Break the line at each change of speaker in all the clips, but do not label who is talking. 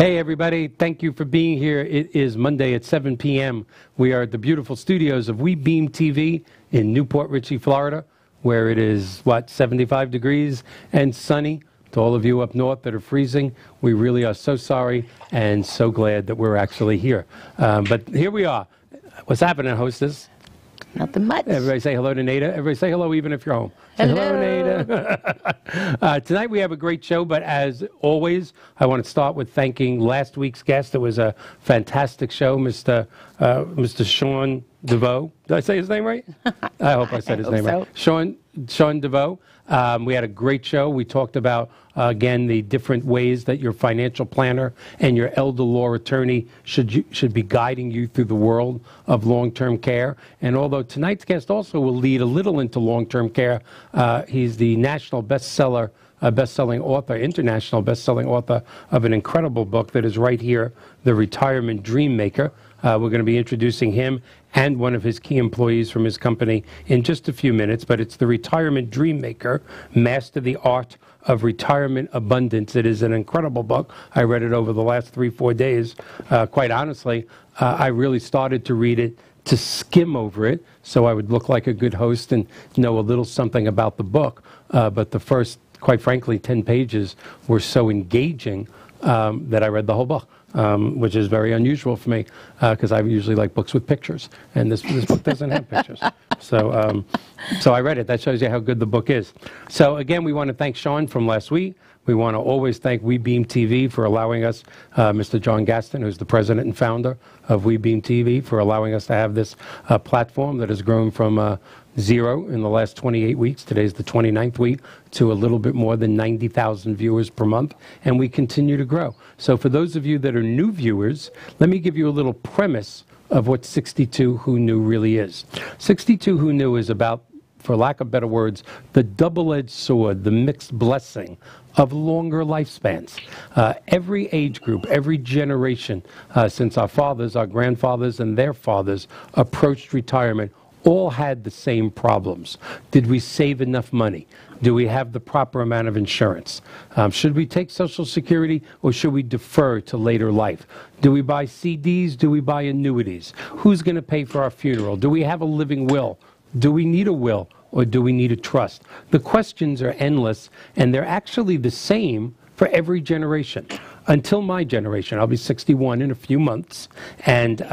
Hey everybody, thank you for being here. It is Monday at 7 p.m. We are at the beautiful studios of We Beam TV in Newport Richey, Florida, where it is, 75 degrees and sunny. To all of you up north that are freezing, we really are so sorry and so glad that we're actually here. But here we are. What's happening, hostess?
Nothing much.
Everybody say hello to Nada. Everybody say hello even if you're home. Hello, Nada. Tonight we have a great show, but as always, I want to start with thanking last week's guest. It was a fantastic show, Mr. Sean DeVoe. Did I say his name right? I hope I said his name right. Sean DeVoe. We had a great show. We talked about, again, the different ways that your financial planner and your elder law attorney should be guiding you through the world of long-term care. And although tonight's guest also will lead a little into long-term care, he's the national best-selling author, international best-selling author of an incredible book that is right here, The Retirement Dream Maker. We're going to be introducing him and one of his key employees from his company in just a few minutes, but it's The Retirement Dream Maker, Master the Art of Retirement Abundance. It is an incredible book. I read it over the last 3-4 days. Quite honestly, I really started to read it to skim over it so I would look like a good host and know a little something about the book. But the first, quite frankly, 10 pages were so engaging that I read the whole book. Which is very unusual for me because I usually like books with pictures, and this book doesn't have pictures. So I read it. That shows you how good the book is. So again, we want to thank Sean from last week. We want to always thank We Beam TV for allowing us, Mr. John Gaston, who's the president and founder of We Beam TV, for allowing us to have this platform that has grown from 0 in the last 28 weeks. Today's the 29th week, to a little bit more than 90,000 viewers per month, and we continue to grow. So for those of you that are new viewers, let me give you a little premise of what 62 Who Knew really is. 62 Who Knew is about, for lack of better words, the double-edged sword, the mixed blessing of longer lifespans. Every age group, every generation, since our fathers, our grandfathers, and their fathers approached retirement, all had the same problems. Did we save enough money? Do we have the proper amount of insurance? Should we take Social Security, or should we defer to later life? Do we buy CDs? Do we buy annuities? Who's going to pay for our funeral? Do we have a living will? Do we need a will, or do we need a trust? The questions are endless, and they're actually the same for every generation. Until my generation. I'll be 61 in a few months, and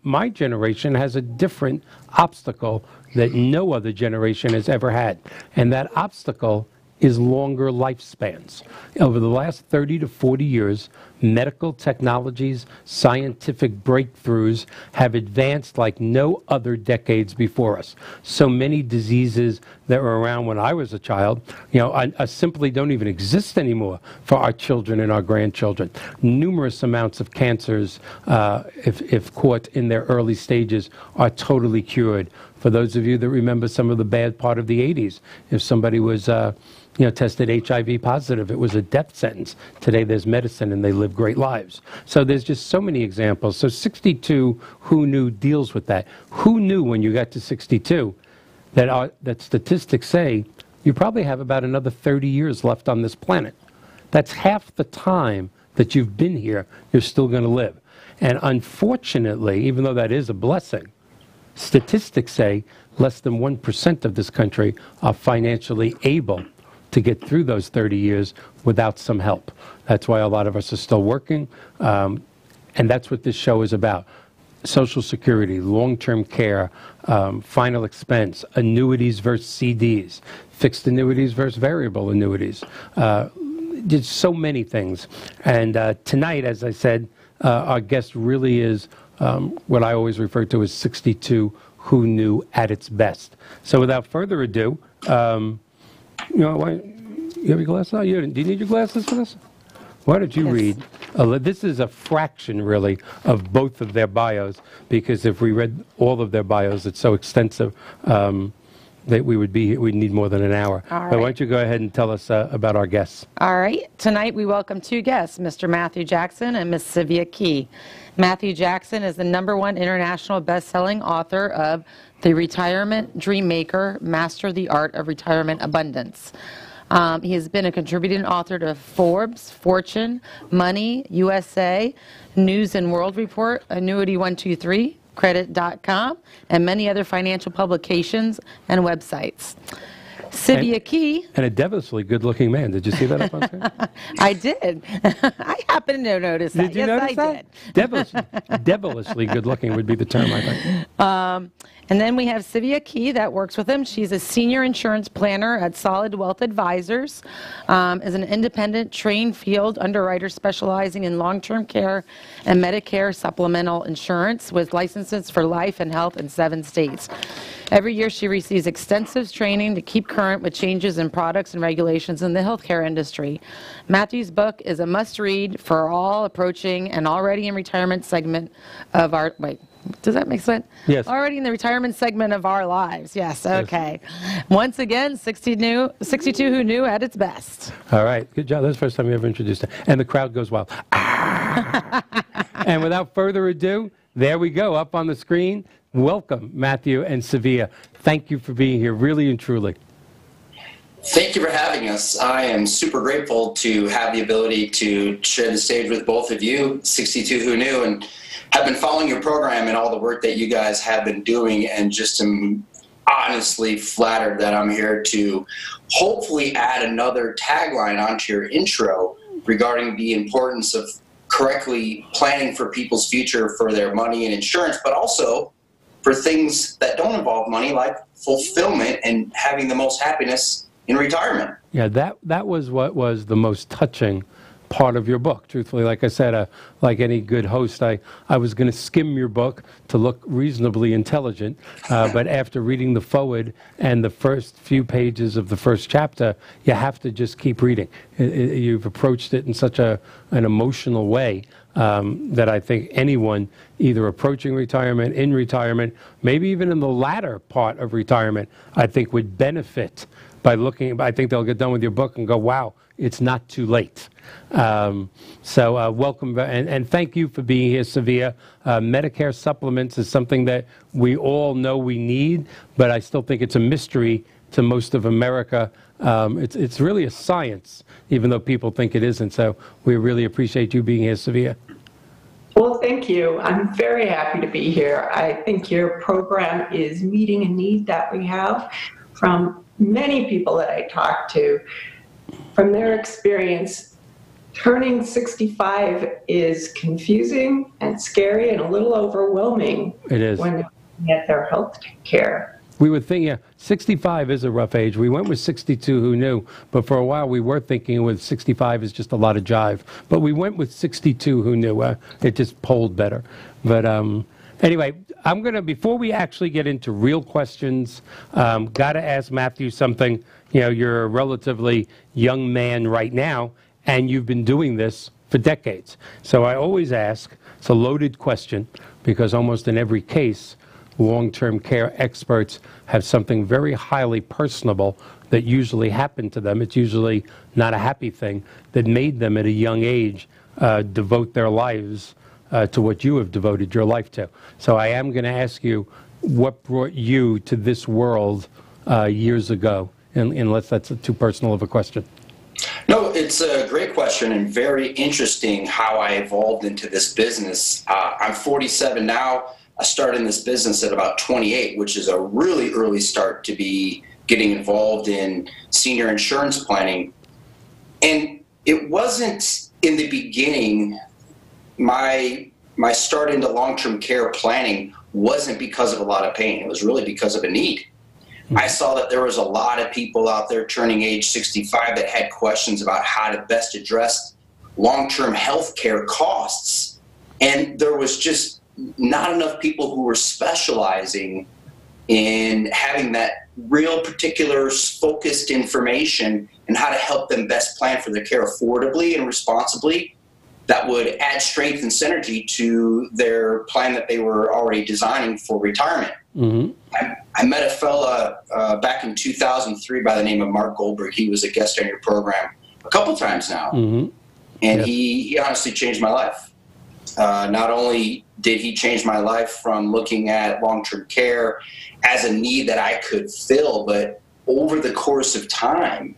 my generation has a different obstacle that no other generation has ever had, and that obstacle is longer lifespans. Over the last 30 to 40 years, medical technologies, scientific breakthroughs have advanced like no other decades before us. So many diseases that were around when I was a child, simply don't even exist anymore for our children and our grandchildren. Numerous amounts of cancers, if caught in their early stages, are totally cured. For those of you that remember some of the bad part of the 80s, if somebody was tested HIV positive, it was a death sentence. Today there's medicine and they live great lives. So there's just so many examples. So 62 Who Knew deals with that. Who knew when you got to 62 that statistics say you probably have about another 30 years left on this planet? That's half the time that you've been here, you're still going to live. And unfortunately, even though that is a blessing, statistics say less than 1% of this country are financially able to get through those 30 years without some help. That's why a lot of us are still working, and that's what this show is about. Social Security, long-term care, final expense, annuities versus CDs, fixed annuities versus variable annuities. There's so many things. And tonight, as I said, our guest really is what I always refer to as 62 Who Knew at its best. So without further ado, you have your glasses on? Do you need your glasses for this? Why don't you read? This is a fraction, really, of both of their bios, because if we read all of their bios, it's so extensive that we'd need more than an hour. But why don't you go ahead and tell us about our guests?
All right. Tonight we welcome two guests, Mr. Matthew Jackson and Ms. Sivea Key. Matthew Jackson is the #1 international best-selling author of The Retirement Dream Maker, Master the Art of Retirement Abundance. He has been a contributing author to Forbes, Fortune, Money, USA, News and World Report, Annuity 123, Credit.com, and many other financial publications and websites. Sivea Key.
And a devilishly good-looking man. Did you see that up on screen?
I did. I happened to notice that.
Did you notice that? Devilishly good-looking would be the term, I think.
And then we have Sivea Key that works with him. She's a senior insurance planner at Solid Wealth Advisors, is an independent trained field underwriter specializing in long-term care and Medicare supplemental insurance with licenses for life and health in 7 states. Every year she receives extensive training to keep current with changes in products and regulations in the healthcare industry. Matthew's book is a must-read for all approaching and already in retirement segment of our, wait, does that make sense?
Yes.
Already in the retirement segment of our lives. Yes, okay. Yes. Once again, 62 Who Knew at its best.
All right, good job. That's the first time you ever introduced it. And the crowd goes wild. Ah! And without further ado, there we go, up on the screen. Welcome, Matthew and Sivea. Thank you for being here, really and truly.
Thank you for having us. I am super grateful to have the ability to share the stage with both of you, 62 Who Knew, and have been following your program and all the work that you guys have been doing, and just am honestly flattered that I'm here to hopefully add another tagline onto your intro regarding the importance of correctly planning for people's future for their money and insurance, but also for things that don't involve money, like fulfillment and having the most happiness in retirement.
Yeah, that was what was the most touching part of your book. Truthfully, like I said, like any good host, I was going to skim your book to look reasonably intelligent, but after reading the foreword and the first few pages of the first chapter, you have to just keep reading. You've approached it in such an emotional way that I think anyone either approaching retirement, in retirement, maybe even in the latter part of retirement, I think would benefit by looking. I think they'll get done with your book and go, wow, it's not too late. So welcome, and thank you for being here, Sivea. Medicare supplements is something that we all know we need, but I still think it's a mystery to most of America. It's really a science, even though people think it isn't. So we really appreciate you being here, Sivea.
Well, thank you. I'm very happy to be here. I think your program is meeting a need that we have from many people that I talk to. From their experience, turning 65 is confusing and scary and a little overwhelming.
It is.
When they're looking at their health care.
We would think, yeah, 65 is a rough age. We went with 62 Who Knew, but for a while we were thinking with 65 is just a lot of jive. But we went with 62 Who Knew. It just polled better. But anyway, I'm going to, before we actually get into real questions, got to ask Matthew something. You know, you're a relatively young man right now, and you've been doing this for decades. So I always ask, it's a loaded question, because almost in every case, long-term care experts have something very highly personable that usually happened to them. It's usually not a happy thing that made them at a young age devote their lives to what you have devoted your life to. So I am going to ask you, what brought you to this world years ago? Unless that's too personal of a question.
No, it's a great question and very interesting how I evolved into this business. I'm 47 now. I started in this business at about 28, which is a really early start to be getting involved in senior insurance planning. And it wasn't in the beginning, my start into long-term care planning wasn't because of a lot of pain. It was really because of a need. I saw that there was a lot of people out there turning age 65 that had questions about how to best address long-term health care costs. And there was just not enough people who were specializing in having that real particular focused information and how to help them best plan for their care affordably and responsibly that would add strength and synergy to their plan that they were already designing for retirement. Mm-hmm. I met a fella back in 2003 by the name of Mark Goldberg. He was a guest on your program a couple times now. Mm-hmm. And he honestly changed my life. Not only did he change my life from looking at long-term care as a need that I could fill, but over the course of time,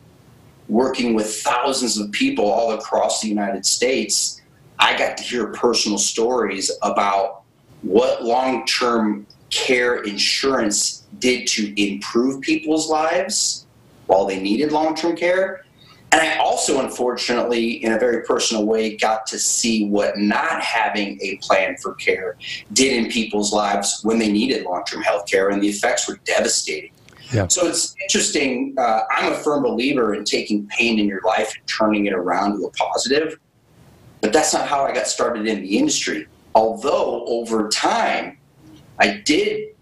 working with thousands of people all across the United States, I got to hear personal stories about what long-term care insurance did to improve people's lives while they needed long-term care. And I also, unfortunately, in a very personal way, got to see what not having a plan for care did in people's lives when they needed long-term health care, and the effects were devastating.
Yeah.
So it's interesting. I'm a firm believer in taking pain in your life and turning it around to a positive, but that's not how I got started in the industry. Although over time, I did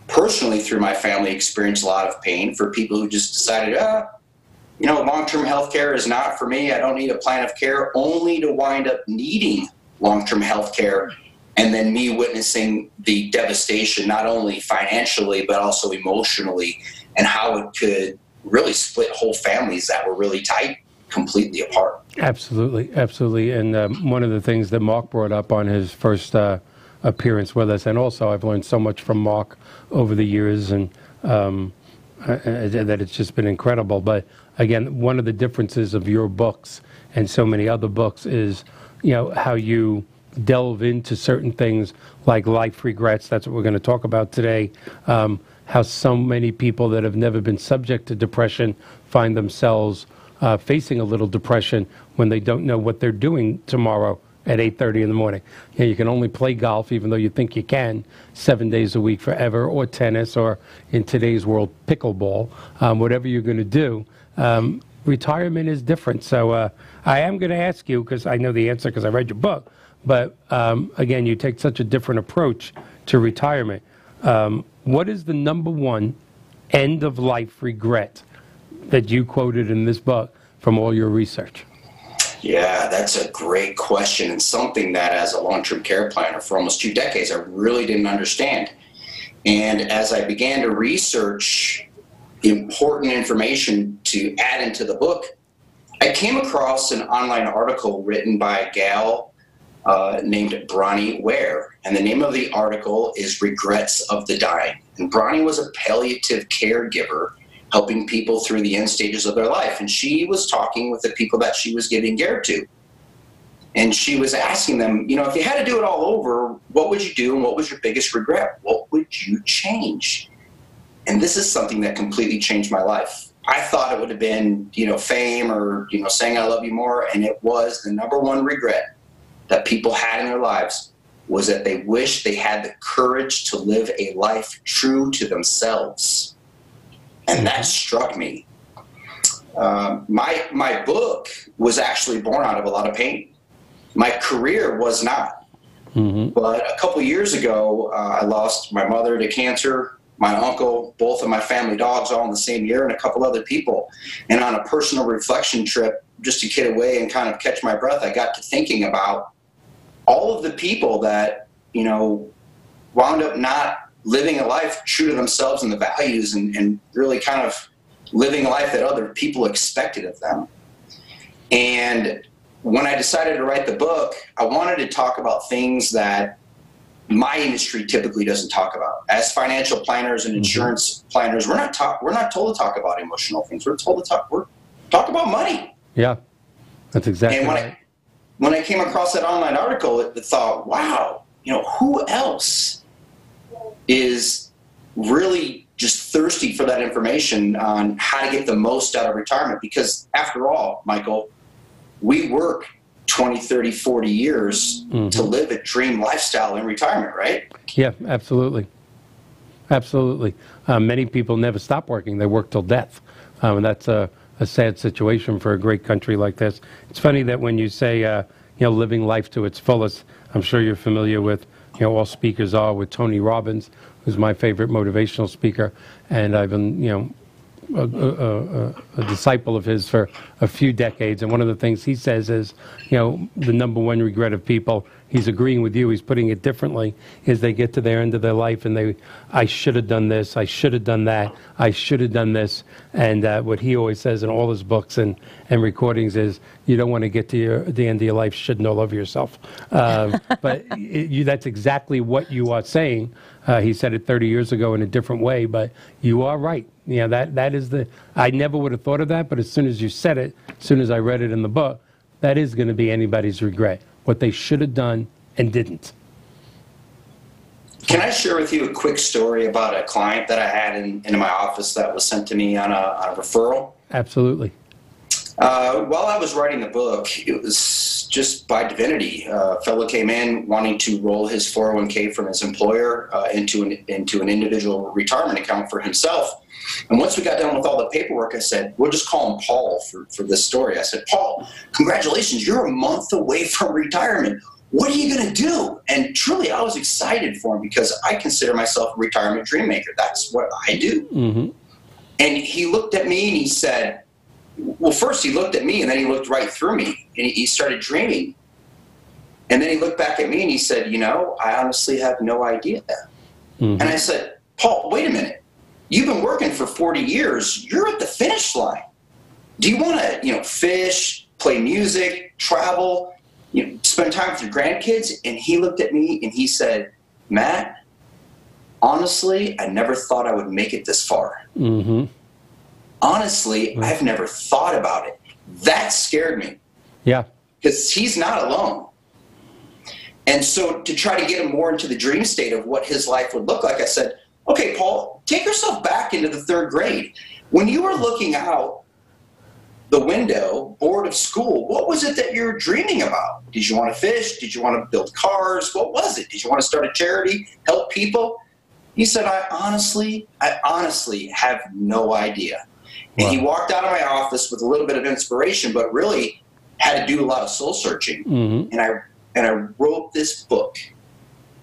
personally, through my family, experience a lot of pain for people who just decided, long-term health care is not for me. I don't need a plan of care, only to wind up needing long-term health care. And then me witnessing the devastation, not only financially, but also emotionally, and how it could really split whole families that were really tight completely apart.
Absolutely, absolutely. And one of the things that Mark brought up on his first appearance with us, and also I've learned so much from Mark over the years, and that it's just been incredible. But again, one of the differences of your books and so many other books is, how you delve into certain things like life regrets. That's what we're going to talk about today. How so many people that have never been subject to depression find themselves facing a little depression when they don't know what they're doing tomorrow at 8:30 in the morning. You can only play golf, even though you think you can, 7 days a week forever, or tennis, or in today's world, pickleball. Whatever you're going to do, retirement is different. So I am going to ask you, because I know the answer because I read your book, but again, you take such a different approach to retirement. What is the number one end-of-life regret that you quoted in this book from all your research?
Yeah, that's a great question, and something that as a long-term care planner for almost 2 decades, I really didn't understand. And as I began to research important information to add into the book, I came across an online article written by a gal named Bronnie Ware. And the name of the article is Regrets of the Dying. And Bronnie was a palliative caregiver helping people through the end stages of their life. And she was talking with the people that she was giving care to. And she was asking them, if you had to do it all over, what would you do and what was your biggest regret? What would you change? And this is something that completely changed my life. I thought it would have been, fame or, saying I love you more. And it was the number one regret that people had in their lives was that they wished they had the courage to live a life true to themselves. And that struck me. My book was actually born out of a lot of pain. My career was not. Mm-hmm. But a couple years ago, I lost my mother to cancer, my uncle, both of my family dogs all in the same year, and a couple other people. And on a personal reflection trip, just to get away and kind of catch my breath, I got to thinking about all of the people that, wound up not living a life true to themselves and the values and really kind of living a life that other people expected of them. And when I decided to write the book, I wanted to talk about things that my industry typically doesn't talk about. As financial planners and insurance planners, we're not told to talk about emotional things. We're told to talk about money.
Yeah, that's exactly
and
right.
When I came across that online article, I thought, wow, who else is really just thirsty for that information on how to get the most out of retirement? Because after all, Michael, we work 20, 30, 40 years to live a dream lifestyle in retirement, right?
Yeah, absolutely. Absolutely. Many people never stop working. They work till death. And that's a sad situation for a great country like this. It's funny that when you say, living life to its fullest, I'm sure you're familiar with, all speakers are, with Tony Robbins, who's my favorite motivational speaker. And I've been, a disciple of his for a few decades. And one of the things he says is, the number one regret of people he's agreeing with you. He's putting it differently. Is they get to their end of their life and I should have done this. I should have done that. I should have done this. And what he always says in all his books and recordings is, you don't want to get to the end of your life shitting all over yourself. But that's exactly what you are saying. He said it 30 years ago in a different way, but you are right. That is I never would have thought of that, but as soon as you said it, as soon as I read it in the book, that is going to be anybody's regret, what they should have done and didn't.
Can I share with you a quick story about a client that I had in my office that was sent to me on a referral?
Absolutely.
While I was writing the book, it was just by divinity. A fellow came in wanting to roll his 401k from his employer into an individual retirement account for himself. And once we got done with all the paperwork, I said, we'll just call him Paul for this story. I said, Paul, congratulations, you're a month away from retirement. What are you going to do? And truly, I was excited for him because I consider myself a retirement dream maker. That's what I do. Mm-hmm. And he looked at me and he said, well, first he looked at me and then he looked right through me and he started dreaming. And then he looked back at me and he said, I honestly have no idea. Mm-hmm. And I said, Paul, wait a minute. You've been working for 40 years. You're at the finish line. Do you want to, fish, play music, travel, spend time with your grandkids? And he looked at me and he said, Matt, honestly, I never thought I would make it this far. Mm-hmm. Honestly, I've never thought about it. That scared me. Yeah. Because he's not alone. And so to try to get him more into the dream state of what his life would look like, I said, okay, Paul, take yourself back into the 3rd grade. When you were looking out the window, bored of school, what was it that you were dreaming about? Did you want to fish? Did you want to build cars? What was it? Did you want to start a charity, help people? He said, I honestly have no idea. And wow. He walked out of my office with a little bit of inspiration, but really had to do a lot of soul searching. Mm-hmm. And I wrote this book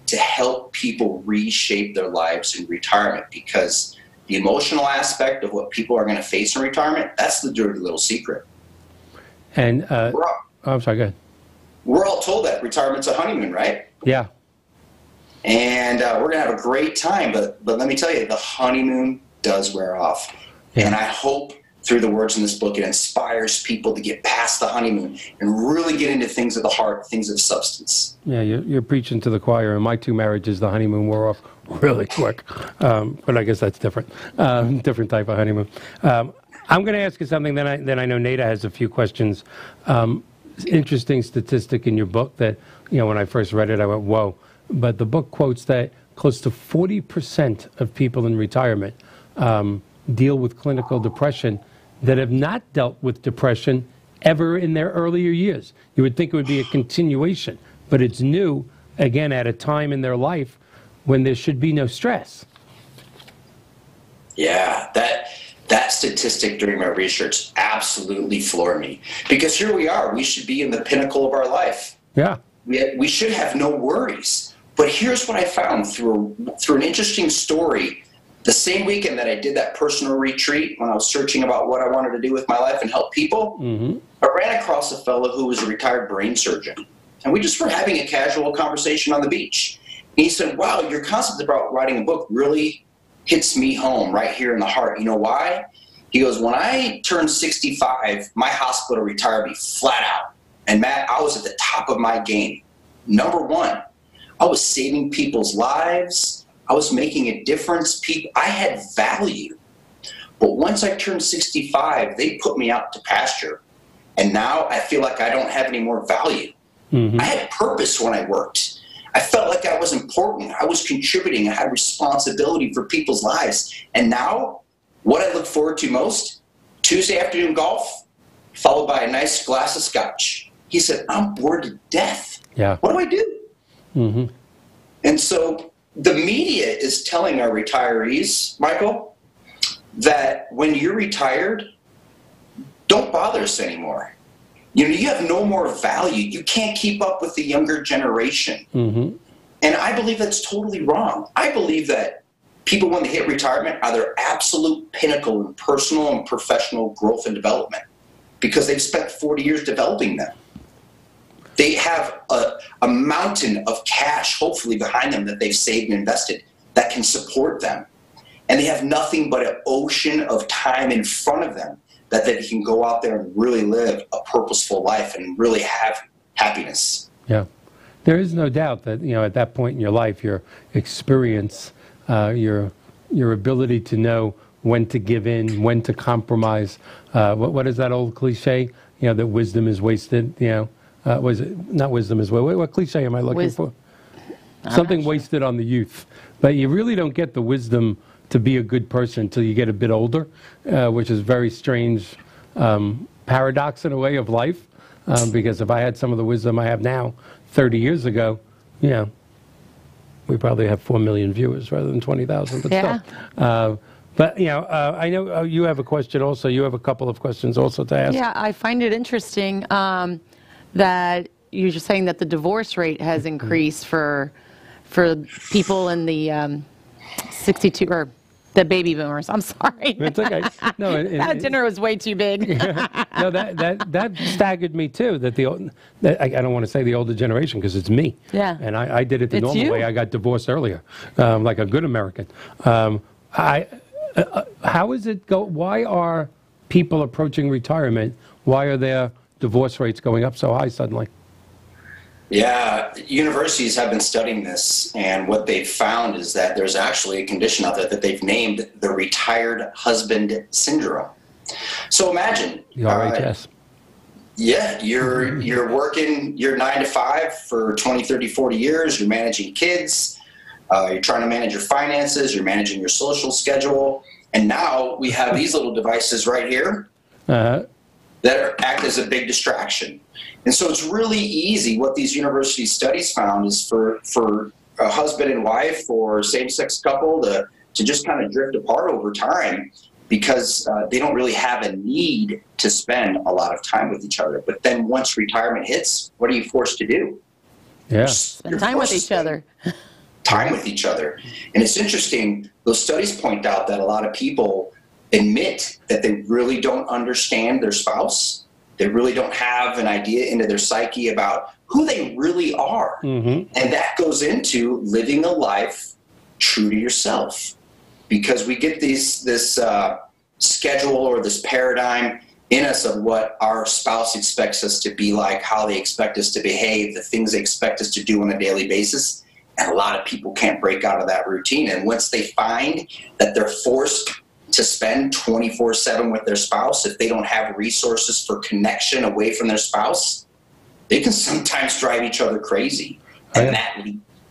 to help people reshape their lives in retirement, because the emotional aspect of what people are going to face in retirement, that's the dirty little secret. And I'm sorry, go ahead. We're all told that retirement's a honeymoon, right? Yeah. And we're going to have a great time, but let me tell you, the honeymoon does wear off. Yeah. And I hope through the words in this book, it inspires people to get past the honeymoon and really get into things of the heart, things of substance. Yeah, you're preaching to the choir. In my 2 marriages, the honeymoon wore off really quick. But I guess that's different. Different type of honeymoon. I'm going to ask you something, then I know Nada has a few questions. Interesting statistic in your book that, when I first read it, I went, whoa. But the book quotes that close to 40% of people in retirement deal with clinical depression that have not dealt with depression ever in their earlier years. You would think it would be a continuation, but it's new, again, at a time in their life when there should be no stress. Yeah, that statistic during my research absolutely floored me. Because here we are, we should be in the pinnacle of our life. Yeah. We should have no worries. But here's what I found through an interesting story. The same weekend that I did that personal retreat, when I was searching about what I wanted to do with my life and help people, mm-hmm. I ran across a fellow who was a retired brain surgeon. And we just were having a casual conversation on the beach. And he said, wow, your concept about writing a book really hits me home right here in the heart. You know why? He goes, when I turned 65, my hospital retired me flat out. And Matt, I was at the top of my game. Number one, I was saving people's lives. I was making a difference. I had value. But once I turned 65, they put me out to pasture. And now I feel like I don't have any more value. Mm-hmm. I had purpose when I worked. I felt like I was important. I was contributing. I had responsibility for people's lives. And now, what I look forward to most, Tuesday afternoon golf, followed by a nice glass of scotch. He said, I'm bored to death. Yeah. What do I do? Mm-hmm. And so the media is telling our retirees, Michael, that when you're retired, don't bother us anymore. You have no more value. You can't keep up with the younger generation. Mm-hmm. And I believe that's totally wrong. I believe that people, when they hit retirement, are their absolute pinnacle in personal and professional growth and development because they've spent 40 years developing them. They have a mountain of cash, hopefully, behind them that they've saved and invested that can support them. And they have nothing but an ocean of time in front of them that they can go out there and really live a purposeful life and really have happiness.
Yeah. There is no doubt that, at that point in your life, your experience, your ability to know when to give in, when to compromise. What is that old cliche? That wisdom is wasted. Was it not wisdom is wasted? What cliche am I looking for? Something wasted on the youth. But you really don't get the wisdom to be a good person until you get a bit older, which is a very strange paradox in a way of life. Because if I had some of the wisdom I have now 30 years ago, we probably have 4 million viewers rather than 20,000. But still. But, I know you have a question also. You have a couple of questions also to ask.
Yeah, I find it interesting that you're just saying that the divorce rate has increased for people in the 62 or the baby boomers. I'm sorry.
It's okay. No,
that dinner was way too big.
No, that staggered me too. That I don't want to say the older generation because it's me.
Yeah.
And I did it the normal way. I got divorced earlier, like a good American. How is it go? Why are people approaching retirement? Why are their divorce rates going up so high suddenly?
Yeah, universities have been studying this, and what they've found is that there's actually a condition out there that they've named the retired husband syndrome. So imagine,
the RHS.
You're working your 9 to 5 for 20, 30, 40 years. You're managing kids. You're trying to manage your finances. You're managing your social schedule. And now we have these little devices right here that act as a big distraction. And so it's really easy. What these university studies found is for a husband and wife or same-sex couple to just kind of drift apart over time because they don't really have a need to spend a lot of time with each other. But then once retirement hits, what are you forced to do?
Yeah.
Spend time with each other.
Time with each other. And it's interesting, those studies point out that a lot of people admit that they really don't understand their spouse. They really don't have an idea into their psyche about who they really are. Mm-hmm. And that goes into living a life true to yourself. Because we get this schedule or this paradigm in us of what our spouse expects us to be like, how they expect us to behave, the things they expect us to do on a daily basis. And a lot of people can't break out of that routine. And once they find that they're forced to spend 24/7 with their spouse, if they don't have resources for connection away from their spouse, they can sometimes drive each other crazy. And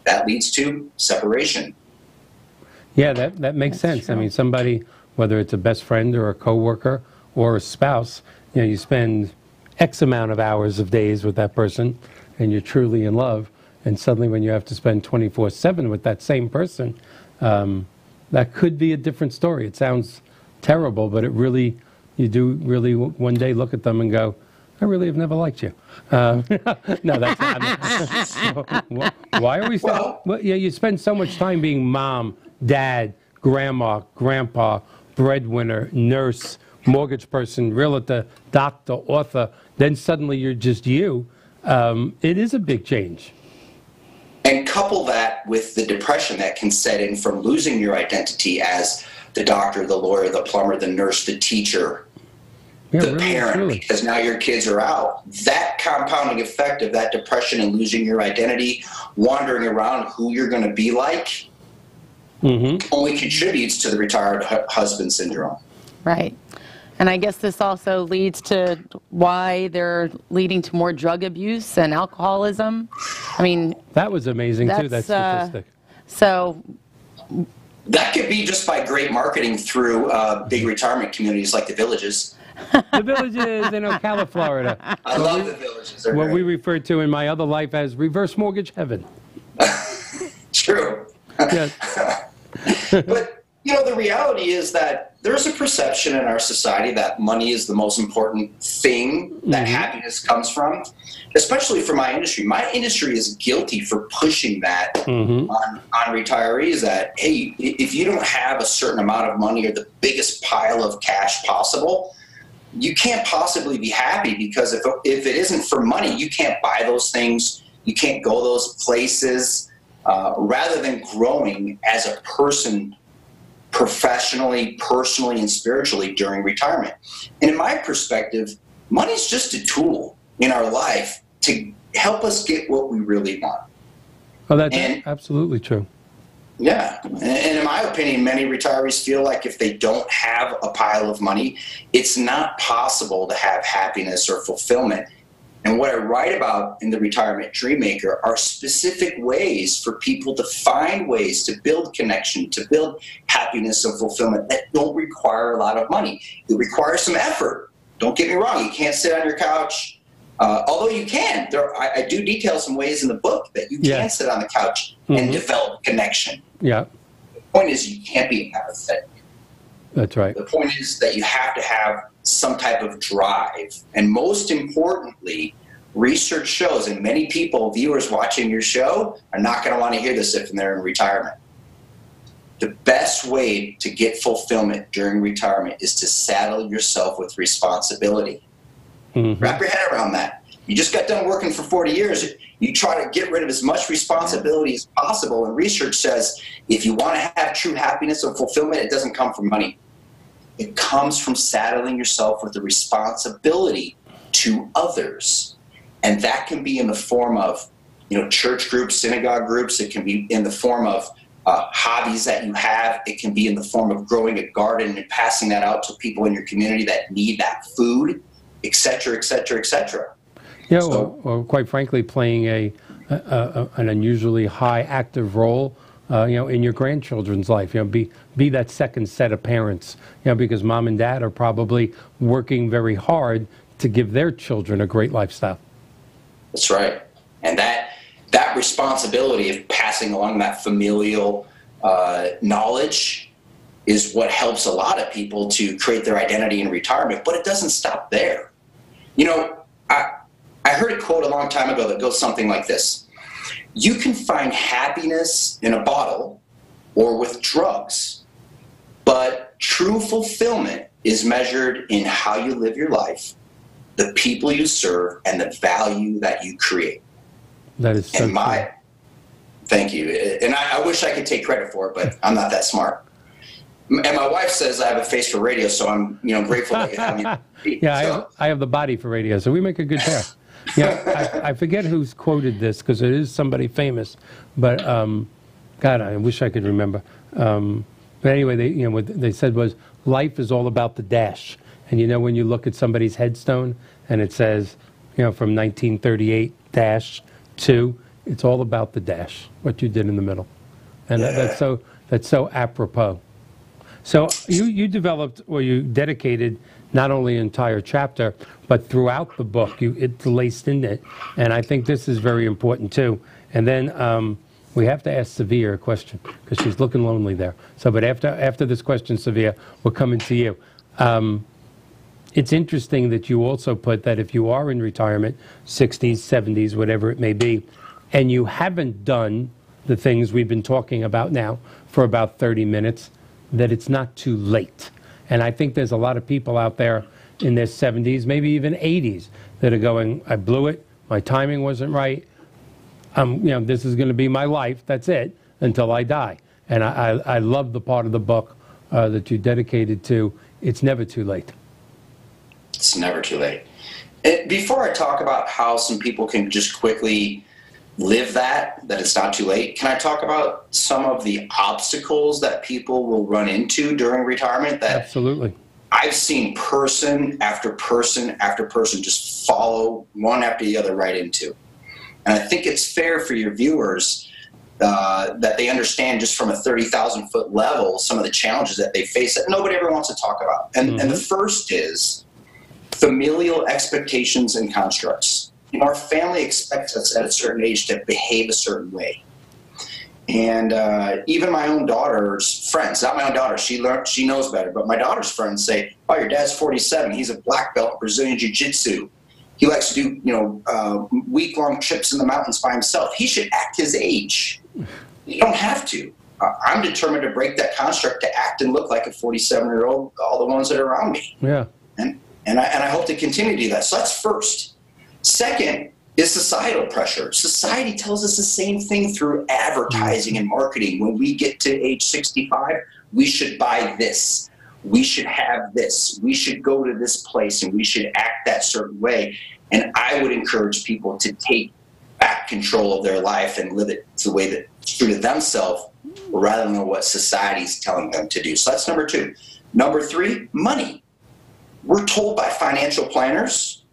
that leads to separation.
Yeah, that makes sense. True. I mean, somebody, whether it's a best friend or a coworker or a spouse, you spend X amount of hours of days with that person and you're truly in love. And suddenly when you have to spend 24/7 with that same person, that could be a different story. It sounds terrible, but you do really one day look at them and go, I really have never liked you. No, that's not. Why are we still? Well, you spend so much time being mom, dad, grandma, grandpa, breadwinner, nurse, mortgage person, realtor, doctor, author. Then suddenly you're just you. It is a big change.
And couple that with the depression that can set in from losing your identity as the doctor, the lawyer, the plumber, the nurse, the teacher, the parent, because now your kids are out. That compounding effect of that depression and losing your identity, wandering around who you're going to be like, only contributes to the retired husband syndrome.
Right. And I guess this also leads to why they're leading to more drug abuse and alcoholism. I mean,
that was amazing too, that statistic.
So
that could be just by great marketing through big retirement communities like the Villages.
The Villages in Ocala, Florida.
I love the Villages.
What we refer to in my other life as reverse mortgage heaven.
True.
Yes.
But the reality is that there's a perception in our society that money is the most important thing that happiness comes from, especially for my industry. My industry is guilty for pushing that on retirees that, hey, if you don't have a certain amount of money or the biggest pile of cash possible, you can't possibly be happy, because if it isn't for money, you can't buy those things, you can't go those places, rather than growing as a person professionally, personally, and spiritually during retirement. And in my perspective, money's just a tool in our life to help us get what we really want.
Oh, that's absolutely true.
Yeah. And in my opinion, many retirees feel like if they don't have a pile of money, it's not possible to have happiness or fulfillment. And what I write about in the Retirement Dreammaker are specific ways for people to find ways to build connection, to build happiness and fulfillment that don't require a lot of money. It requires some effort. Don't get me wrong. You can't sit on your couch. Although you can. I do detail some ways in the book that you can sit on the couch and develop connection.
Yeah.
The point is, you can't be apathetic.
That's right.
The point is that you have to have some type of drive. And most importantly, research shows, and many people, viewers watching your show, are not going to want to hear this if they're in retirement. The best way to get fulfillment during retirement is to saddle yourself with responsibility. Wrap your head around that. You just got done working for 40 years. You try to get rid of as much responsibility as possible. And research says if you want to have true happiness and fulfillment, it doesn't come from money. It comes from saddling yourself with the responsibility to others. And that can be in the form of, church groups, synagogue groups. It can be in the form of hobbies that you have. It can be in the form of growing a garden and passing that out to people in your community that need that food, et cetera, et cetera, et cetera.
Yeah, or quite frankly, playing an unusually high active role, in your grandchildren's life. Be that second set of parents. Because mom and dad are probably working very hard to give their children a great lifestyle.
That's right, and that responsibility of passing along that familial knowledge is what helps a lot of people to create their identity in retirement. But it doesn't stop there. I heard a quote a long time ago that goes something like this: you can find happiness in a bottle or with drugs, but true fulfillment is measured in how you live your life, the people you serve, and the value that you create.
That is so true.
Thank you. And I wish I could take credit for it, but I'm not that smart. And my wife says I have a face for radio, so I'm grateful that you have me.
Yeah, I have the body for radio, so we make a good pair. Yeah, I forget who's quoted this because it is somebody famous, but God, I wish I could remember. But anyway, what they said was life is all about the dash. And when you look at somebody's headstone and it says, from 1938-2, it's all about the dash, what you did in the middle, and that's so apropos. So you developed, or you dedicated, not only an entire chapter, but throughout the book, it's laced in it. And I think this is very important too. And then we have to ask Sivea a question, because she's looking lonely there. So, but after this question, Sivea, we're coming to you. It's interesting that you also put that if you are in retirement, 60s, 70s, whatever it may be, and you haven't done the things we've been talking about now for about 30 minutes, that it's not too late. And I think there's a lot of people out there in their 70s, maybe even 80s, that are going, I blew it, my timing wasn't right, this is going to be my life, that's it, until I die. And I love the part of the book that you dedicated to, it's never too late.
It's never too late. Before I talk about how some people can just quickly live that it's not too late, can I talk about some of the obstacles that people will run into during retirement that
Absolutely.
I've seen person after person after person just follow one after the other right into? And I think it's fair for your viewers that they understand just from a 30,000-foot level some of the challenges that they face that nobody ever wants to talk about. And the first is familial expectations and constructs. Our family expects us at a certain age to behave a certain way. And even my own daughter's friends, not my own daughter, she knows better, but my daughter's friends say, oh, your dad's 47, he's a black belt in Brazilian Jiu-Jitsu. He likes to do, week-long trips in the mountains by himself. He should act his age. You don't have to. I'm determined to break that construct to act and look like a 47-year-old, all the ones that are around me.
Yeah.
And And I hope to continue to do that. So that's first. Second is societal pressure. Society tells us the same thing through advertising and marketing. When we get to age 65, we should buy this. We should have this. We should go to this place, and we should act that certain way. And I would encourage people to take back control of their life and live it the way that suited themselves, rather than what society's telling them to do. So that's number two. Number three, money. We're told by financial planners,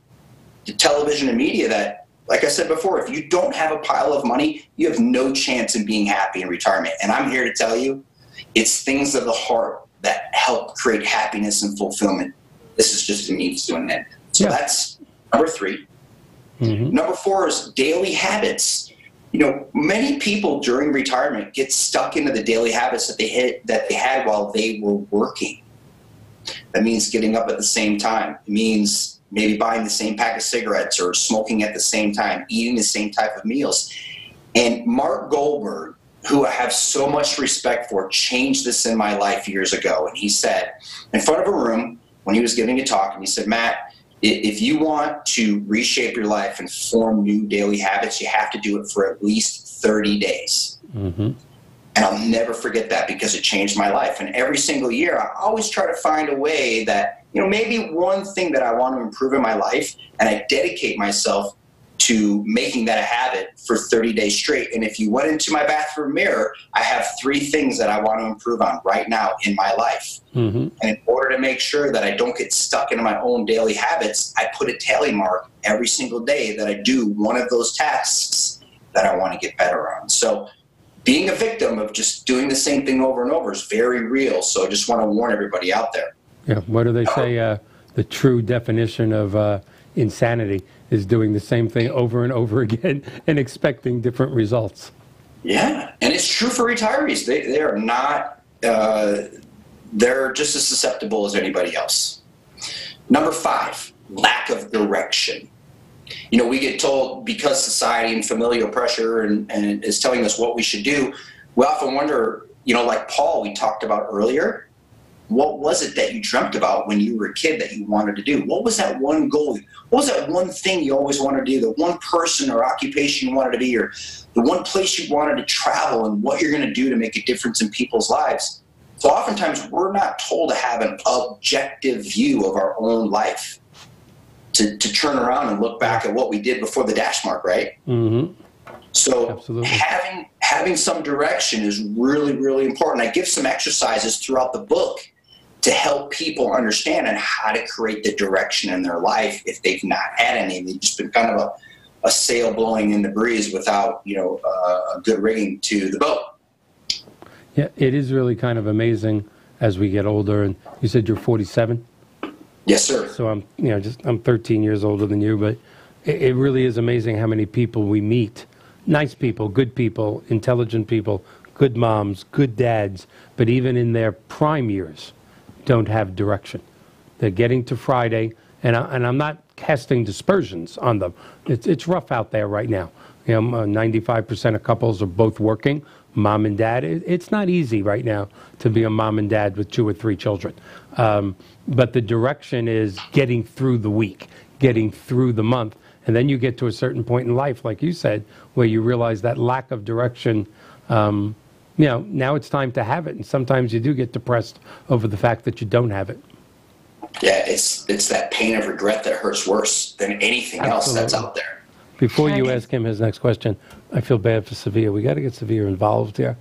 the television and media, that, like I said before, if you don't have a pile of money, you have no chance in being happy in retirement. And I'm here to tell you, it's things of the heart that help create happiness and fulfillment. This is just a means to an end. So that's number three. Number four is daily habits. You know, many people during retirement get stuck into the daily habits that they had while they were working. That means getting up at the same time. It means maybe buying the same pack of cigarettes or smoking at the same time, eating the same type of meals. And Mark Goldberg, who I have so much respect for, changed this in my life years ago. And he said, in front of a room, when he was giving a talk, and he said, Matt, if you want to reshape your life and form new daily habits, you have to do it for at least 30 days. And I'll never forget that, because it changed my life. And every single year, I always try to find a way that, you know, maybe one thing that I want to improve in my life, and I dedicate myself to making that a habit for 30 days straight. And if you went into my bathroom mirror, I have 3 things that I want to improve on right now in my life. And in order to make sure that I don't get stuck into my own daily habits, I put a tally mark every single day that I do one of those tasks that I want to get better on. So being a victim of just doing the same thing over and over is very real. So I just want to warn everybody out there.
Yeah, what do they say? The true definition of insanity is doing the same thing over and over again and expecting different results.
Yeah, and it's true for retirees. They are not, they're just as susceptible as anybody else. Number 5, lack of direction. You know, we get told, because society and familial pressure and is telling us what we should do, we often wonder, you know, like Paul we talked about earlier, what was it that you dreamt about when you were a kid that you wanted to do? What was that one goal? What was that one thing you always wanted to do? The one person or occupation you wanted to be, or the one place you wanted to travel, and what you're going to do to make a difference in people's lives? So oftentimes we're not told to have an objective view of our own life, to turn around and look back at what we did before the dash mark, right? So
Absolutely.
having some direction is really, really important. I give some exercises throughout the book to help people understand and how to create the direction in their life if they've not had any. They've just been kind of a sail blowing in the breeze without, you know, a good rigging to the boat.
Yeah, it is really kind of amazing as we get older. And you said you're 47?
Yes, sir.
So I'm 13 years older than you, but it really is amazing how many people we meet. Nice people, good people, intelligent people, good moms, good dads, but even in their prime years, don't have direction. They're getting to Friday, and I'm not casting dispersions on them. It's rough out there right now. You know, 95% of couples are both working, mom and dad. It's not easy right now to be a mom and dad with 2 or 3 children. But the direction is getting through the week, getting through the month, and then you get to a certain point in life, like you said, where you realize that lack of direction. You know, now it's time to have it, and sometimes you do get depressed over the fact that you don't have it.
Yeah, it's that pain of regret that hurts worse than anything else that's out there.
Before you ask him his next question, I feel bad for Sivea. We got to get Sivea involved here.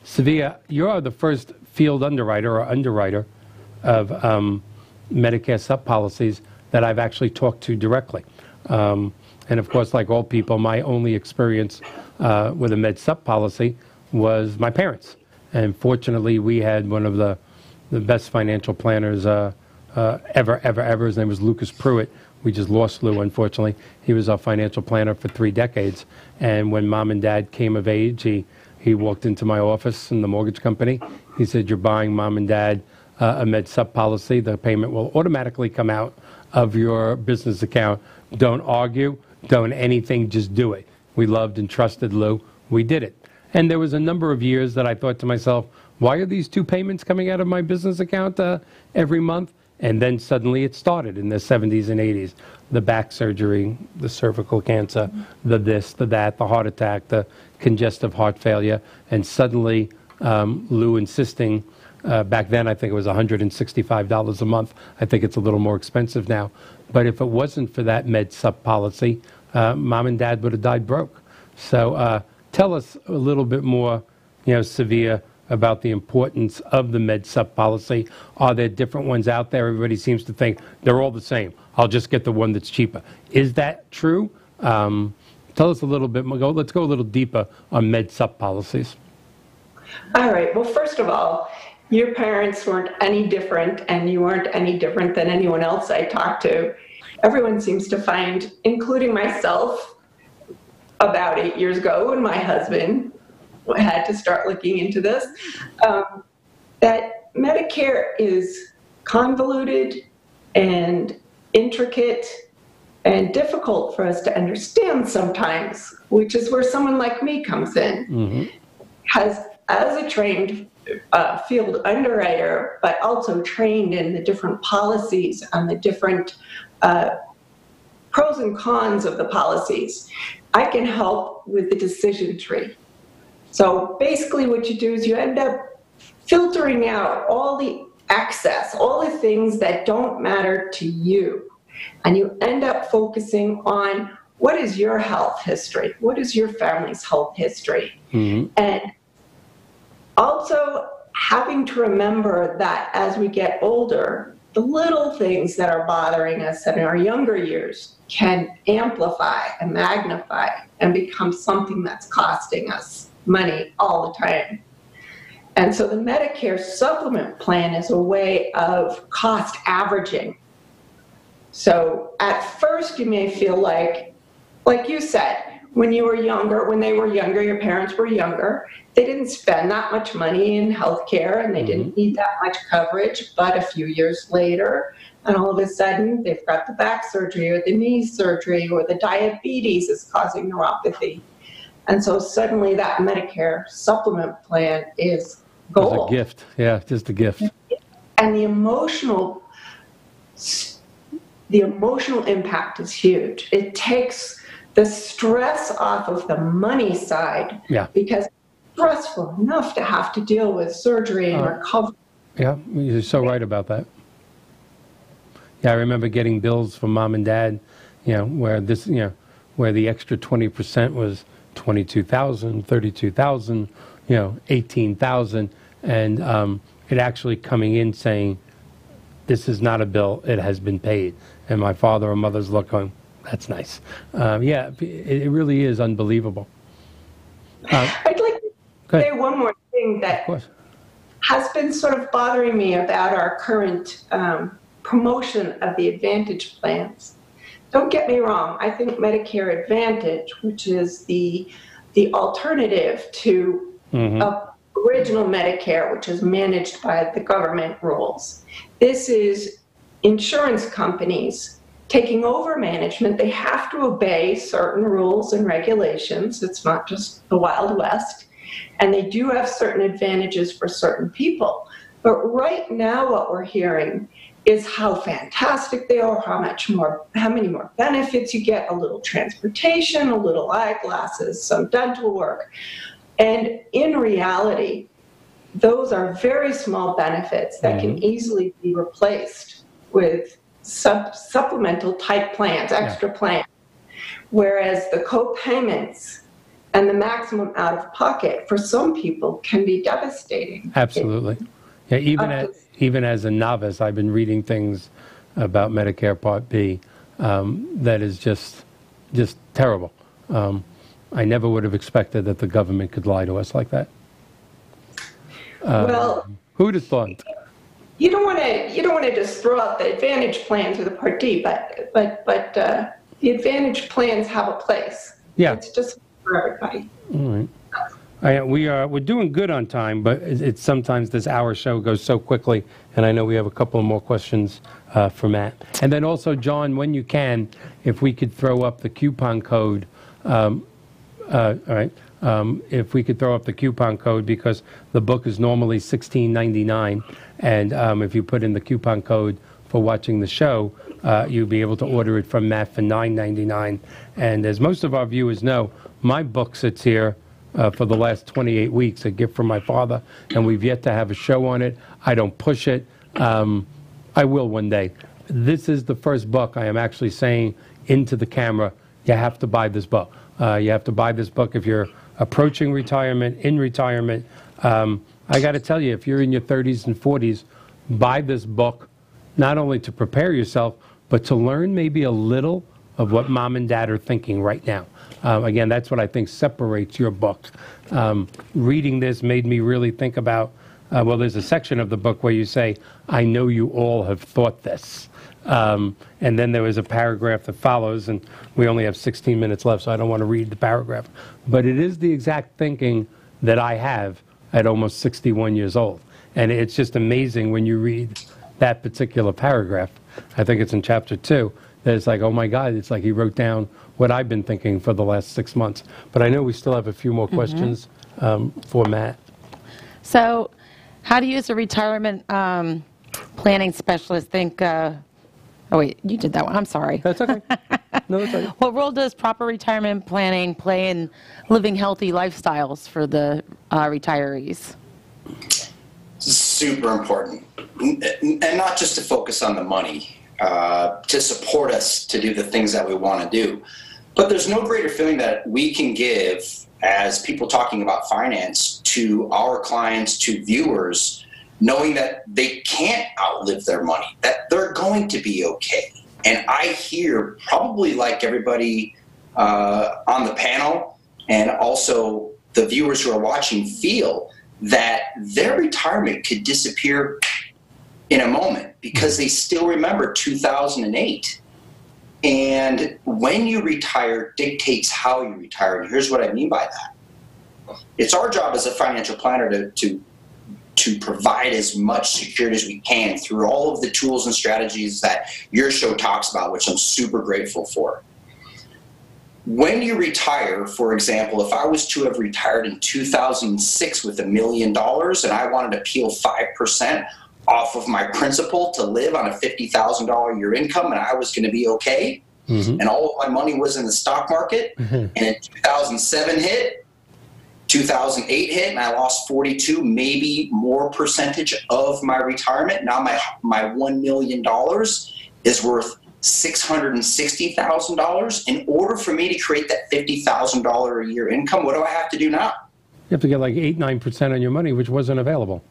Sivea, you are the first field underwriter of Medicare sub-policies that I've actually talked to directly. And of course, like all people, my only experience with a med sub-policy was my parents. And fortunately, we had one of the best financial planners ever. His name was Lucas Pruitt. We just lost Lou, unfortunately. He was our financial planner for 3 decades. And when mom and dad came of age, he walked into my office in the mortgage company. He said, "You're buying mom and dad a med sub policy. The payment will automatically come out of your business account. Don't argue, don't anything, just do it." We loved and trusted Lou. We did it. And there was a number of years that I thought to myself, why are these 2 payments coming out of my business account every month? and then suddenly it started in the 70s and 80s. The back surgery, the cervical cancer, the this, the that, the heart attack, the congestive heart failure, and suddenly Lou insisting, back then I think it was $165 a month. I think it's a little more expensive now. But if it wasn't for that med sup policy, Mom and Dad would have died broke. So tell us a little bit more, Sivea, about the importance of the med sup policy. Are there different ones out there? Everybody seems to think they're all the same. I'll just get the one that's cheaper. Is that true? Tell us a little bit more. Let's go a little deeper on med sup policies.
All right. Well, first of all, your parents weren't any different, and you weren't any different than anyone else I talked to. Everyone seems to find, including myself, about 8 years ago when my husband had to start looking into this, that Medicare is convoluted and intricate and difficult for us to understand sometimes, which is where someone like me comes in. Mm-hmm. As a trained field underwriter, but also trained in the different policies and the different pros and cons of the policies, I can help with the decision tree. So basically what you do is you end up filtering out all the excess, all the things that don't matter to you. And you end up focusing on what is your health history? What is your family's health history? Mm-hmm. And also having to remember that as we get older, the little things that are bothering us in our younger years can amplify and magnify and become something that's costing us money all the time. And so the Medicare supplement plan is a way of cost averaging. So at first you may feel like you said, when they were younger, your parents were younger, they didn't spend that much money in healthcare and they didn't need that much coverage. But a few years later, and all of a sudden they've got the back surgery or the knee surgery or the diabetes is causing neuropathy. And so suddenly that Medicare supplement plan is gold.
It's a gift. Yeah, just a gift.
And the emotional impact is huge. It takes the stress off of the money side, because it's stressful enough to have to deal with surgery and recovery.
Yeah, you're so right about that. Yeah, I remember getting bills from Mom and Dad, where the extra 20% was $22,000, $32,000, $18,000, and it actually coming in saying, "This is not a bill; it has been paid." And my father or mother's look going, "That's nice." Yeah, it really is unbelievable.
I'd like to say one more thing that has been sort of bothering me about our current promotion of the Advantage plans. Don't get me wrong, I think Medicare Advantage, which is the alternative to original Medicare, which is managed by the government rules. This is insurance companies taking over management. They have to obey certain rules and regulations. It's not just the Wild West. And they do have certain advantages for certain people. But right now what we're hearing is how fantastic they are, how many more benefits you get, a little transportation, a little eyeglasses, some dental work. And in reality, those are very small benefits that can easily be replaced with supplemental type plans, extra plans. Whereas the co-payments and the maximum out of pocket for some people can be devastating.
Absolutely. Yeah, even as a novice, I've been reading things about Medicare Part B that is just terrible. I never would have expected that the government could lie to us like that.
Well,
who'd have thought?
You don't want to just throw out the Advantage plans or the Part D, but the Advantage plans have a place.
Yeah,
it's just for everybody.
All right. We're doing good on time, but it's sometimes this hour show goes so quickly, and I know we have a couple of more questions for Matt. And then also, John, when you can, if we could throw up the coupon code. All right. If we could throw up the coupon code, because the book is normally $16.99, and if you put in the coupon code for watching the show, you'll be able to order it from Matt for $9.99. And as most of our viewers know, my book sits here for the last 28 weeks, a gift from my father, and we've yet to have a show on it. I don't push it. I will one day. This is the first book I am actually saying into the camera, you have to buy this book. You have to buy this book if you're approaching retirement, in retirement. I got to tell you, if you're in your 30s and 40s, buy this book, not only to prepare yourself, but to learn maybe a little of what mom and dad are thinking right now. Again, that's what I think separates your book. Reading this made me really think about, well, there's a section of the book where you say, I know you all have thought this. And then there was a paragraph that follows, and we only have 16 minutes left, so I don't want to read the paragraph. But it is the exact thinking that I have at almost 61 years old. And it's just amazing when you read that particular paragraph. I think it's in chapter 2. That it's like, oh my God, it's like he wrote down what I've been thinking for the last 6 months. But I know we still have a few more questions for Matt.
So how do you as a retirement planning specialist think, oh wait, you did that one, I'm sorry.
That's okay. No, that's okay.
What role does proper retirement planning play in living healthy lifestyles for the retirees?
Super important. And not just to focus on the money, to support us to do the things that we want to do. But there's no greater feeling that we can give as people talking about finance to our clients, to viewers, knowing that they can't outlive their money, that they're going to be okay. And I hear, probably like everybody on the panel and also the viewers who are watching, feel that their retirement could disappear in a moment because they still remember 2008. And when you retire dictates how you retire. And here's what I mean by that. It's our job as a financial planner to provide as much security as we can through all of the tools and strategies that your show talks about, which I'm super grateful for. When you retire, for example, if I was to have retired in 2006 with $1 million and I wanted to peel 5% off of my principal to live on a $50,000 a year income and I was going to be okay, and all of my money was in the stock market, and in 2007 hit, 2008 hit, and I lost 42, maybe more percentage of my retirement. Now my $1 million is worth $660,000. In order for me to create that $50,000 a year income, what do I have to do now?
You have to get like 8-9% on your money, which wasn't available.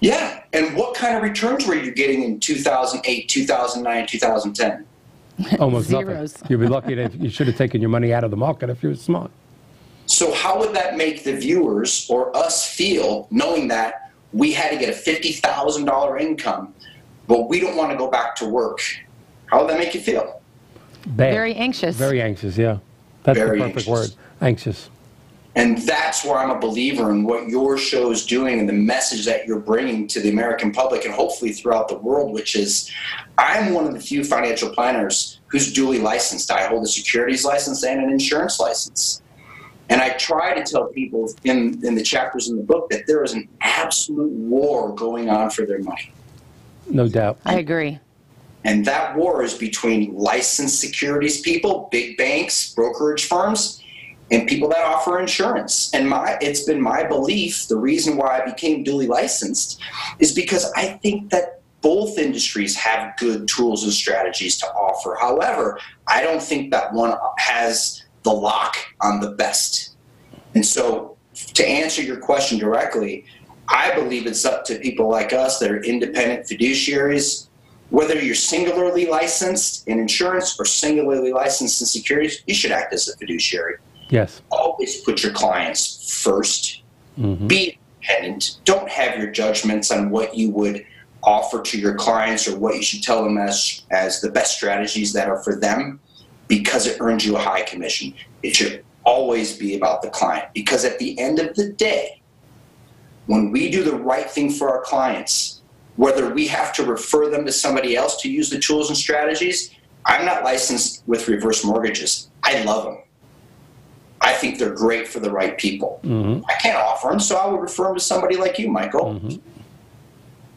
Yeah, and what kind of returns were you getting in 2008, 2009, 2010?
Almost
Zeros.
nothing. You'd be lucky that you should have taken your money out of the market if you were smart.
So how would that make the viewers or us feel knowing that we had to get a $50,000 income, but we don't want to go back to work? How would that make you feel?
Bad.
Very anxious.
Very anxious, yeah. That's
Very
the perfect
anxious.
word, anxious.
And that's where I'm a believer in what your show is doing and the message that you're bringing to the American public and hopefully throughout the world, which is I'm one of the few financial planners who's duly licensed. I hold a securities license and an insurance license. And I try to tell people in the chapters in the book that there is an absolute war going on for their money.
No doubt.
I agree.
And that war is between licensed securities people, big banks, brokerage firms, and people that offer insurance. And it's been my belief, the reason why I became duly licensed is because I think that both industries have good tools and strategies to offer. However, I don't think that one has the lock on the best. And so to answer your question directly, I believe it's up to people like us that are independent fiduciaries. Whether you're singularly licensed in insurance or singularly licensed in securities, you should act as a fiduciary.
Yes.
Always put your clients first. Be independent. Don't have your judgments on what you would offer to your clients or what you should tell them as the best strategies that are for them, because it earns you a high commission. It should always be about the client, because at the end of the day, when we do the right thing for our clients, whether we have to refer them to somebody else to use the tools and strategies, I'm not licensed with reverse mortgages. I love them. I think they're great for the right people. I can't offer them, so I would refer them to somebody like you, Michael.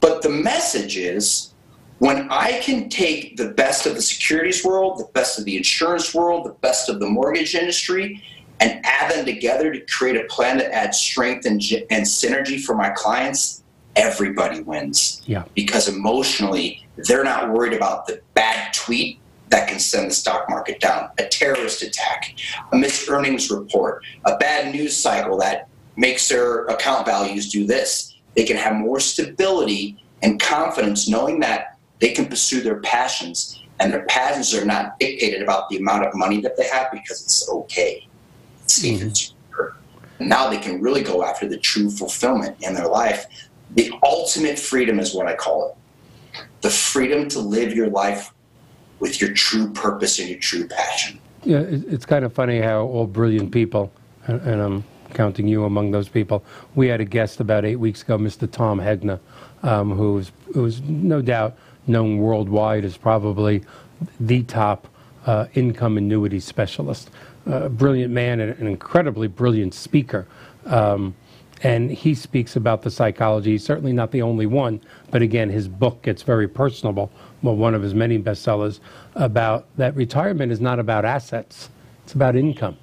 But the message is When I can take the best of the securities world, the best of the insurance world, the best of the mortgage industry, and add them together to create a plan that adds strength and synergy for my clients, everybody wins.
Yeah.
Because emotionally, they're not worried about the bad tweet that can send the stock market down, a terrorist attack, a missed earnings report, a bad news cycle that makes their account values do this. They can have more stability and confidence knowing that they can pursue their passions, and their passions are not dictated about the amount of money that they have because it's okay. It's even cheaper. And now they can really go after the true fulfillment in their life. The ultimate freedom is what I call it. The freedom to live your life with your true purpose and your true passion.
Yeah, it's kind of funny how all brilliant people, and I'm counting you among those people. We had a guest about 8 weeks ago, Mr. Tom Hegna, who's no doubt known worldwide as probably the top income annuity specialist. A brilliant man and an incredibly brilliant speaker. And he speaks about the psychology. He's certainly not the only one, but again, his book gets very personable. Well, one of his many bestsellers about that retirement is not about assets. It's about income.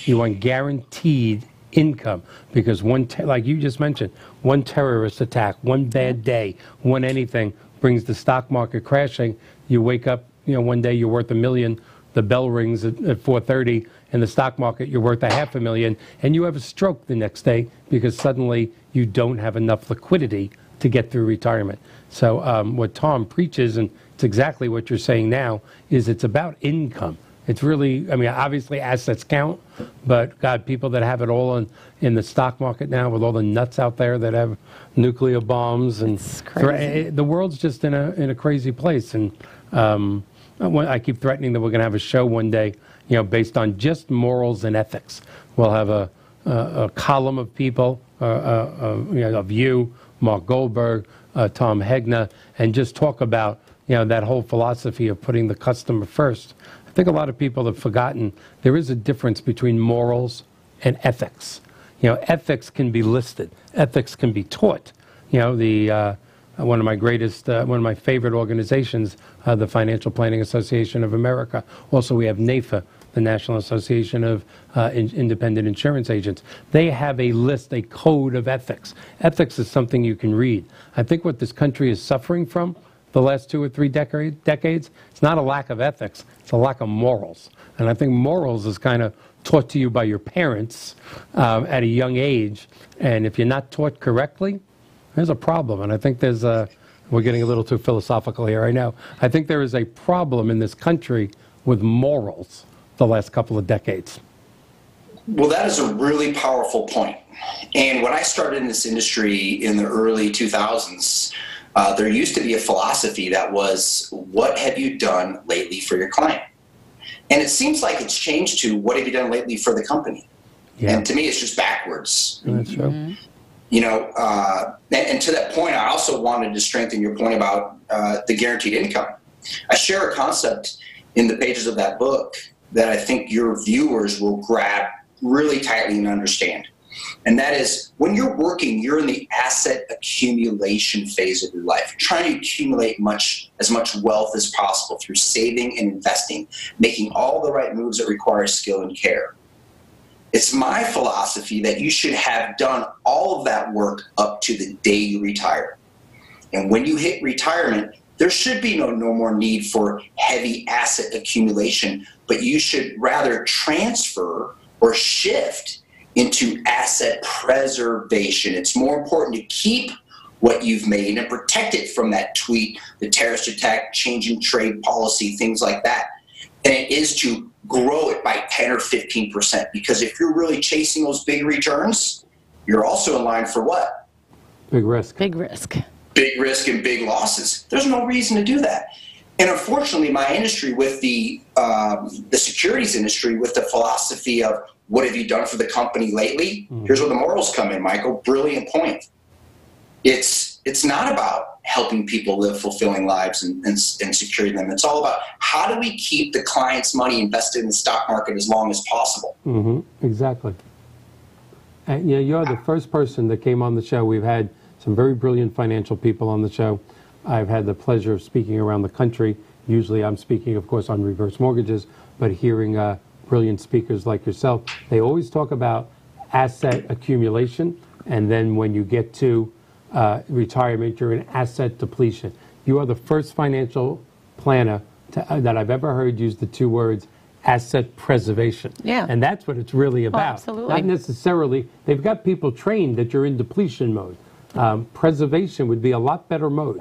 You want guaranteed income because like you just mentioned, one terrorist attack, one bad day, one anything brings the stock market crashing. You wake up, one day you're worth $1 million. The bell rings at 4:30 in the stock market, you're worth $500,000, and you have a stroke the next day because suddenly you don't have enough liquidity to get through retirement. So what Tom preaches, and it's exactly what you're saying now, is it's about income. It's really, obviously assets count, but God, people that have it all in the stock market now with all the nuts out there that have nuclear bombs, and the world's just in a crazy place. And I keep threatening that we're going to have a show one day, based on just morals and ethics. We'll have a column of people, of you, Mark Goldberg, Tom Hegna, and just talk about, that whole philosophy of putting the customer first. I think a lot of people have forgotten there is a difference between morals and ethics. Ethics can be listed. Ethics can be taught. One of my favorite organizations, the Financial Planning Association of America. Also, we have NAIFA, the National Association of Independent Insurance Agents. They have a list, a code of ethics. Ethics is something you can read. I think what this country is suffering from the last 2 or 3 decades, it's not a lack of ethics, it's a lack of morals. And I think morals is kind of taught to you by your parents at a young age. And if you're not taught correctly, there's a problem. And I think we're getting a little too philosophical here, I know. I think there is a problem in this country with morals the last couple of decades.
Well, that is a really powerful point. And when I started in this industry in the early 2000s, there used to be a philosophy that was, what have you done lately for your client? And it seems like it's changed to, what have you done lately for the company? Yeah. And to me, it's just backwards.
That's true. Mm-hmm.
And to that point, I also wanted to strengthen your point about the guaranteed income. I share a concept in the pages of that book that I think your viewers will grab really tightly and understand. And that is, when you're working, you're in the asset accumulation phase of your life. You're trying to accumulate as much wealth as possible through saving and investing, making all the right moves that require skill and care. It's my philosophy that you should have done all of that work up to the day you retire. And when you hit retirement, there should be no more need for heavy asset accumulation, but you should rather transfer or shift into asset preservation. It's more important to keep what you've made and protect it from that tweet, the terrorist attack, changing trade policy, things like that, than it is to grow it by 10 or 15%. Because if you're really chasing those big returns, you're also in line for what?
Big risk.
Big risk.
Big risk and big losses. There's no reason to do that. And unfortunately, my industry with the securities industry, with the philosophy of what have you done for the company lately? Here's where the morals come in, Michael. Brilliant point. It's not about helping people live fulfilling lives and securing them. It's all about how do we keep the client's money invested in the stock market as long as possible.
Mm-hmm. Exactly. And you're the first person that came on the show. We've had some very brilliant financial people on the show. I've had the pleasure of speaking around the country. Usually I'm speaking, of course, on reverse mortgages, but hearing brilliant speakers like yourself, they always talk about asset accumulation, and then when you get to retirement, you're in asset depletion. You are the first financial planner that I've ever heard use the two words asset preservation.
Yeah.
And that's what it's really about.
Absolutely.
Not necessarily, they've got people trained that you're in depletion mode. Preservation would be a lot better mode.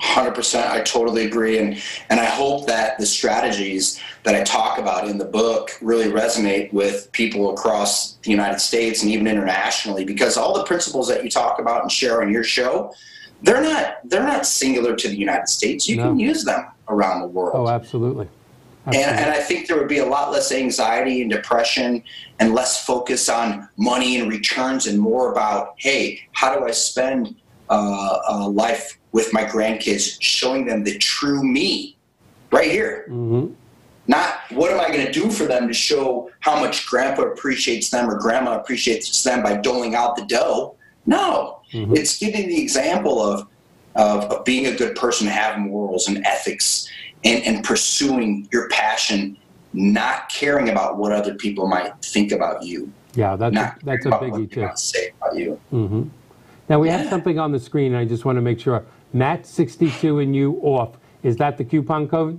100%. I totally agree. And I hope that the strategies that I talk about in the book really resonate with people across the United States and even internationally, because all the principles that you talk about and share on your show, they're not singular to the United States. You can use them around the world.
Oh, absolutely.
And I think there would be a lot less anxiety and depression and less focus on money and returns and more about, hey, how do I spend life with my grandkids, showing them the true me right here.
Mm-hmm.
Not what am I going to do for them to show how much grandpa appreciates them or grandma appreciates them by doling out the dough. No, it's giving the example of being a good person, have morals and ethics, and pursuing your passion, not caring about what other people might think about you.
Yeah, that's a biggie too.
Say about you.
Mm-hmm. Now we have something on the screen, and I just want to make sure. Matt62 and you off. Is that the coupon code?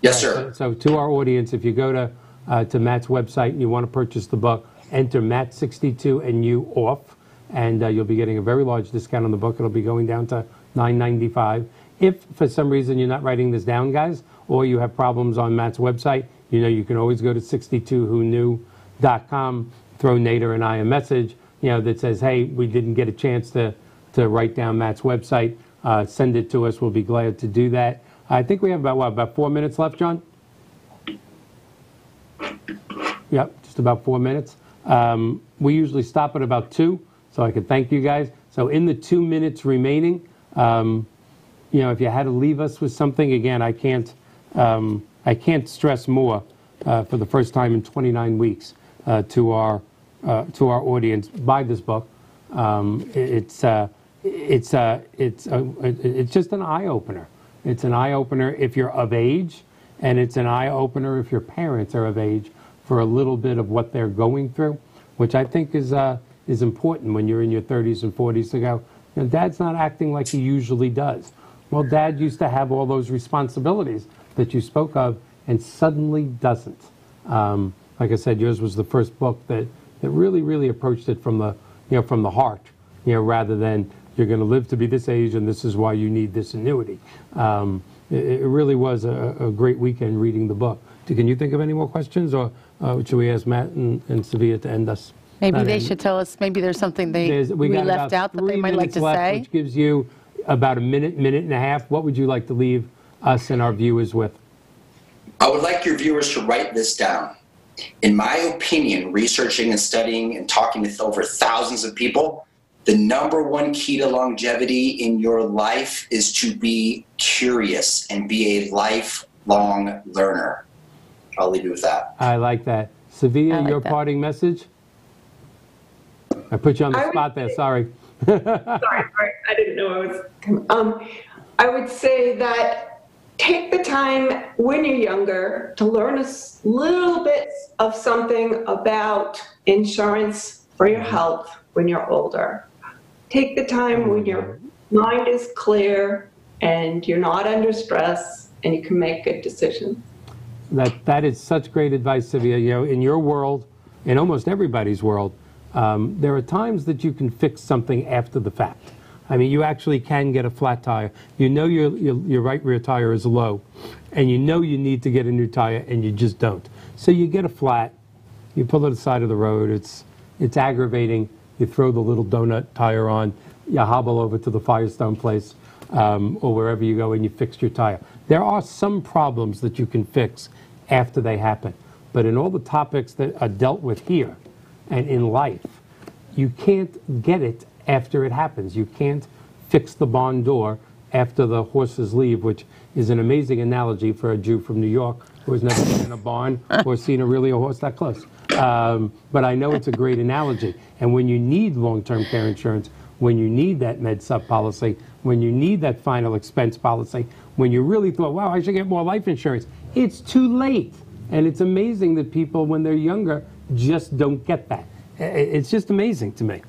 Yes, sir.
So to our audience, if you go to Matt's website and you want to purchase the book, enter Matt62 and you off, and you'll be getting a very large discount on the book. It'll be going down to $9.95. If for some reason you're not writing this down, guys, or you have problems on Matt's website, you know you can always go to 62whoknew.com, throw Nader and I a message, that says, hey, we didn't get a chance to write down Matt's website. Send it to us. We'll be glad to do that. I think we have about 4 minutes left, John? Yep, just about 4 minutes. We usually stop at about 2, so I can thank you guys. So in the 2 minutes remaining, if you had to leave us with something, again, I can't stress more for the first time in 29 weeks to our audience. Buy this book. It's just an eye-opener. It's an eye-opener if you're of age, and it's an eye-opener if your parents are of age for a little bit of what they're going through, which I think is important when you're in your 30s and 40s to go, Dad's not acting like he usually does. Well, Dad used to have all those responsibilities that you spoke of and suddenly doesn't. Like I said, yours was the first book that really, really approached it from the heart, rather than you're going to live to be this age and this is why you need this annuity. It really was a great weekend reading the book. Can you think of any more questions, or should we ask Matt and Sivea to end us?
Maybe they should tell us, maybe there's something we left out that they might like to say.
Which gives you about a minute and a half. What would you like to leave us and our viewers with?
I would like your viewers to write this down. In my opinion, researching and studying and talking with over thousands of people, the number one key to longevity in your life is to be curious and be a lifelong learner. I'll leave you with that.
I like that. Sivea, your parting message? I put you on the spot there, sorry.
Sorry, I didn't know I was... I would say that take the time when you're younger to learn a little bit of something about insurance for your health when you're older. Take the time when your mind is clear and you're not under stress and you can make good decisions.
That is such great advice, Sivea. In your world, in almost everybody's world, there are times that you can fix something after the fact. I mean, you actually can get a flat tire. You know your right rear tire is low, and you know you need to get a new tire, and you just don't. So you get a flat, you pull it to the side of the road, it's aggravating, you throw the little donut tire on, you hobble over to the Firestone place, or wherever you go, and you fix your tire. There are some problems that you can fix after they happen, but in all the topics that are dealt with here and in life, you can't get it after it happens. You can't fix the barn door after the horses leave, which is an amazing analogy for a Jew from New York who has never been in a barn or seen a horse that close. But I know it's a great analogy. And when you need long-term care insurance, when you need that med sub policy, when you need that final expense policy, when you really thought, wow, I should get more life insurance. It's too late. And it's amazing that people, when they're younger, just don't get that. It's just amazing to me.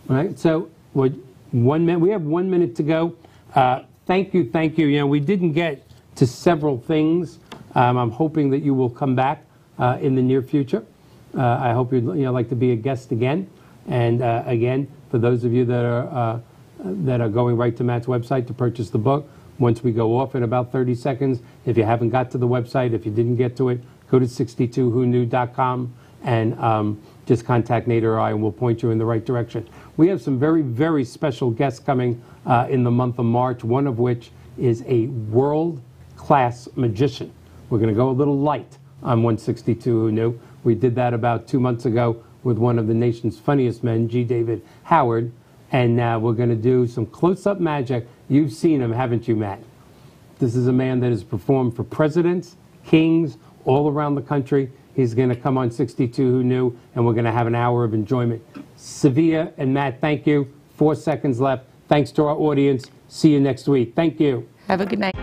All right, so we have 1 minute to go. Thank you. You know, we didn't get to several things. I'm hoping that you will come back in the near future. I hope you'd like to be a guest again. And again, for those of you that are going right to Matt's website to purchase the book, once we go off in about 30 seconds, if you haven't got to the website, if you didn't get to it, go to 62whoknew.com and just contact Nate or I, and we'll point you in the right direction. We have some very, very special guests coming in the month of March, one of which is a world-class magician. We're going to go a little light on 162 Who Knew. We did that about 2 months ago with one of the nation's funniest men, G. David Howard, and now we're going to do some close-up magic. You've seen him, haven't you, Matt? This is a man that has performed for presidents, kings, all around the country. He's going to come on 62 Who Knew, and we're going to have an hour of enjoyment. Sivea and Matt, thank you. 4 seconds left. Thanks to our audience. See you next week. Thank you.
Have a good night.